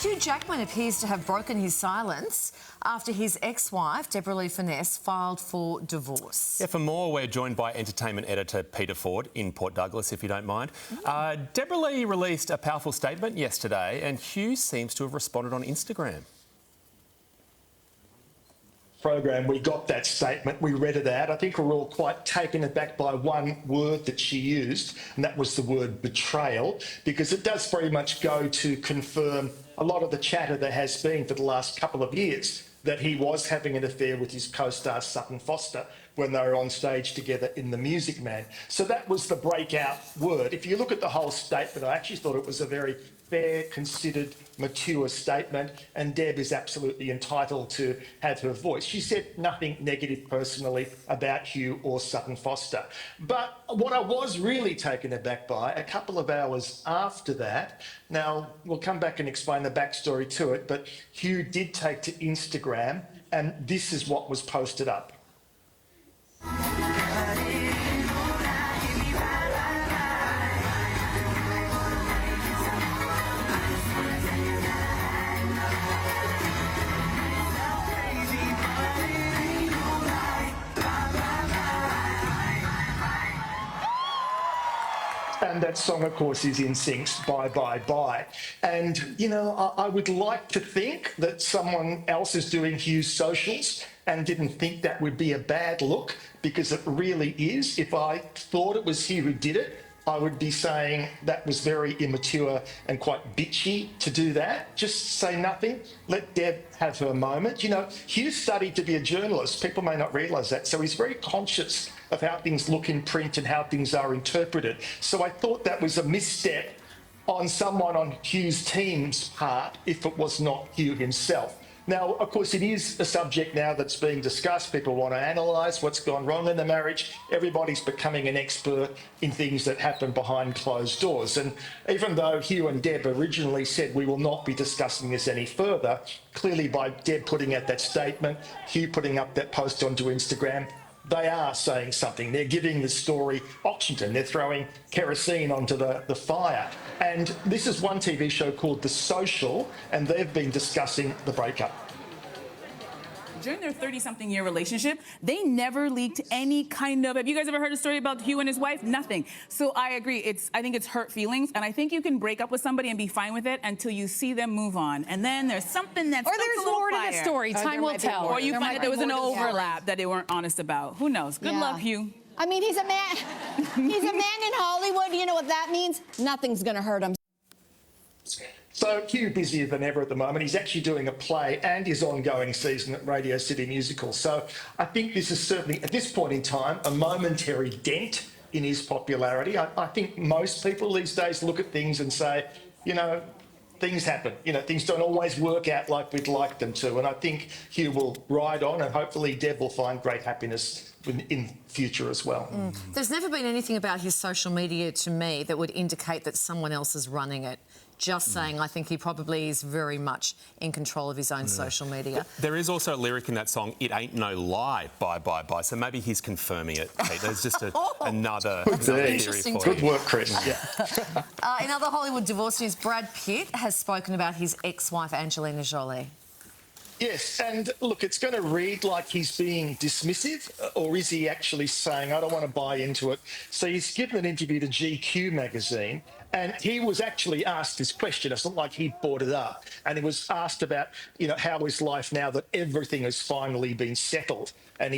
Hugh Jackman appears to have broken his silence after his ex-wife, Deborra-Lee filed for divorce. Yeah, for more, we're joined by entertainment editor Peter Ford in Port Douglas, if you don't mind. Deborra-Lee released a powerful statement yesterday and Hugh seems to have responded on Instagram. Program, we got that statement, we read it out. I think we're all quite taken aback by one word that she used, and that was the word betrayal, because it does very much go to confirm a lot of the chatter there has been for the last couple of years, that he was having an affair with his co-star Sutton Foster when they were on stage together in The Music Man. So that was the breakout word. If you look at the whole statement, I actually thought it was a very fair, considered, mature statement, and Deb is absolutely entitled to have her voice. She said nothing negative personally about Hugh or Sutton Foster. But what I was really taken aback by, a couple of hours after that, now we'll come back and explain the backstory to it, but Hugh did take to Instagram, and this is what was posted up. And that song, of course, is In Sync's Bye Bye Bye. And, you know, I would like to think that someone else is doing Hugh's socials and didn't think that would be a bad look, because it really is. If I thought it was Hugh who did it, I would be saying that was very immature and quite bitchy to do that. Just say nothing, let Deb have her moment. You know, Hugh studied to be a journalist. People may not realise that. So he's very conscious of how things look in print and how things are interpreted. So I thought that was a misstep on someone on Hugh's team's part if it was not Hugh himself. Now, of course, it is a subject now that's being discussed. People want to analyse what's gone wrong in the marriage. Everybody's becoming an expert in things that happen behind closed doors. And even though Hugh and Deb originally said we will not be discussing this any further, clearly by Deb putting out that statement, Hugh putting up that post onto Instagram, they are saying something. They're giving the story oxygen. They're throwing kerosene onto the fire. And this is one TV show called The Social, and they've been discussing the breakup. During their 30-something-year relationship, they never leaked any kind of... Have you guys ever heard a story about Hugh and his wife? Nothing. So I agree. I think it's hurt feelings, and I think you can break up with somebody and be fine with it until you see them move on. And then there's something that's... Or there's more to the story. Time will tell. Or you find that there was an overlap that they weren't honest about. Who knows? Good luck, Hugh. I mean, he's a man. He's a man in Hollywood. You know what that means? Nothing's going to hurt him. So Hugh busier than ever at the moment. He's actually doing a play and his ongoing season at Radio City Musical. So I think this is certainly, at this point in time, a momentary dent in his popularity. I think most people these days look at things and say, you know, things happen. You know, things don't always work out like we'd like them to. And I think Hugh will ride on, and hopefully Deb will find great happiness in future as well. There's never been anything about his social media to me that would indicate that someone else is running it. Just saying, I think he probably is very much in control of his own social media. There is also a lyric in that song, "It ain't no lie, bye, bye, bye." So maybe he's confirming it, Pete. There's just another theory for you. Good work, Chris. In other Hollywood divorce news, Brad Pitt has spoken about his ex-wife, Angelina Jolie. Yes, and look, it's going to read like he's being dismissive, or is he actually saying, I don't want to buy into it? So he's given an interview to GQ magazine, and he was actually asked this question. It's not like he brought it up. And he was asked about, you know, how is life now that everything has finally been settled? And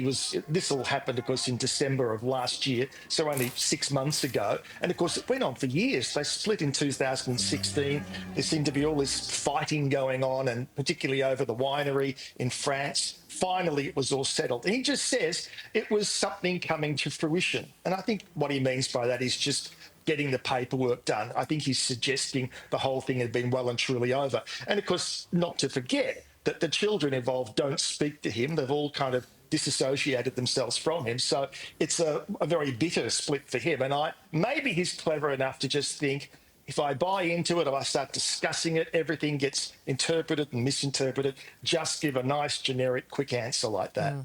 this all happened, of course, in December of last year, so only 6 months ago. And, of course, it went on for years. They split in 2016. There seemed to be all this fighting going on, and particularly over the winery in France. Finally, it was all settled. And he just says it was something coming to fruition. And I think what he means by that is just getting the paperwork done. I think he's suggesting the whole thing had been well and truly over. And, of course, not to forget that the children involved don't speak to him. They've all kind of disassociated themselves from him. So it's a very bitter split for him. And maybe he's clever enough to just think, if I buy into it, if I start discussing it, everything gets interpreted and misinterpreted. Just give a nice, generic, quick answer like that.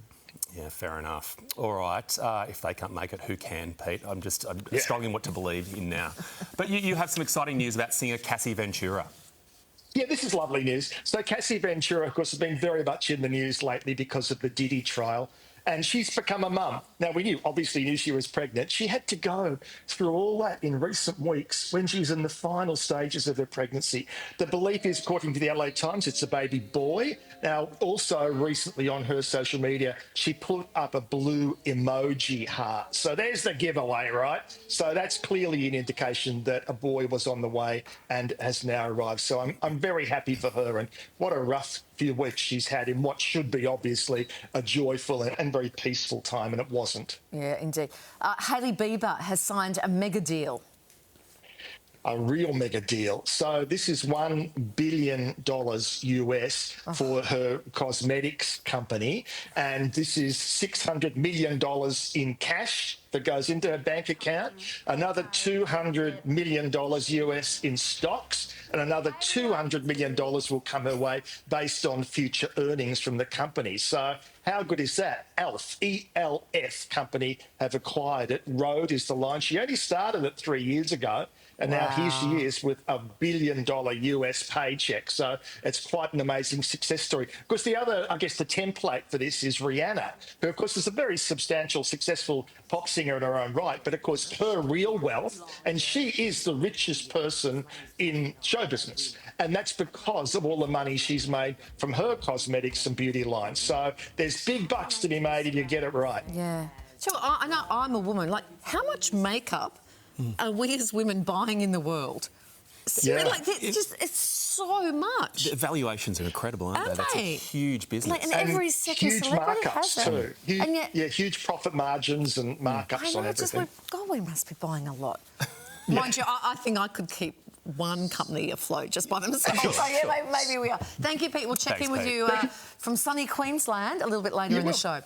Yeah, fair enough. All right, if they can't make it, who can, Pete? I'm struggling what to believe in now. But you have some exciting news about singer Cassie Ventura. Yeah, this is lovely news. So Cassie Ventura, of course, has been very much in the news lately because of the Diddy trial. And she's become a mum. Now, we obviously knew she was pregnant. She had to go through all that in recent weeks when she was in the final stages of her pregnancy. The belief is, according to the Adelaide Times, it's a baby boy. Now, also recently on her social media, she put up a blue emoji heart. So there's the giveaway, right? So that's clearly an indication that a boy was on the way and has now arrived. So I'm very happy for her. And what a rough few weeks she's had in what should be obviously a joyful and very peaceful time, and it wasn't. Yeah, indeed. Hailey Bieber has signed a mega deal. A real mega deal. So this is $1 billion US for her cosmetics company, and this is $600 million in cash that goes into her bank account, another $200 million US in stocks, and another $200 million will come her way based on future earnings from the company. So how good is that? ELF, E-L-F company have acquired it. Rode is the line. She only started it 3 years ago. And now here she is with a $1 billion US paycheck. So it's quite an amazing success story. Of course, the other, I guess, the template for this is Rihanna, who, of course, is a very substantial, successful pop singer in her own right. But, of course, her real wealth, and she is the richest person in show business. And that's because of all the money she's made from her cosmetics and beauty lines. So there's big bucks to be made if you get it right. Yeah. So I know I'm a woman. Like, how much makeup are we as women buying in the world? Yeah. Like, it's so much. The valuations are incredible, aren't they? That's a huge business. Like, and every second huge celebrity markups has it. too. And yet, Yeah, huge profit margins and markups I know, on everything. God, we must be buying a lot. Mind you, I think I could keep one company afloat just by themselves. So yeah, maybe we are. Thank you, Pete. We'll check Thanks, in with Pete. you from sunny Queensland a little bit later in the show.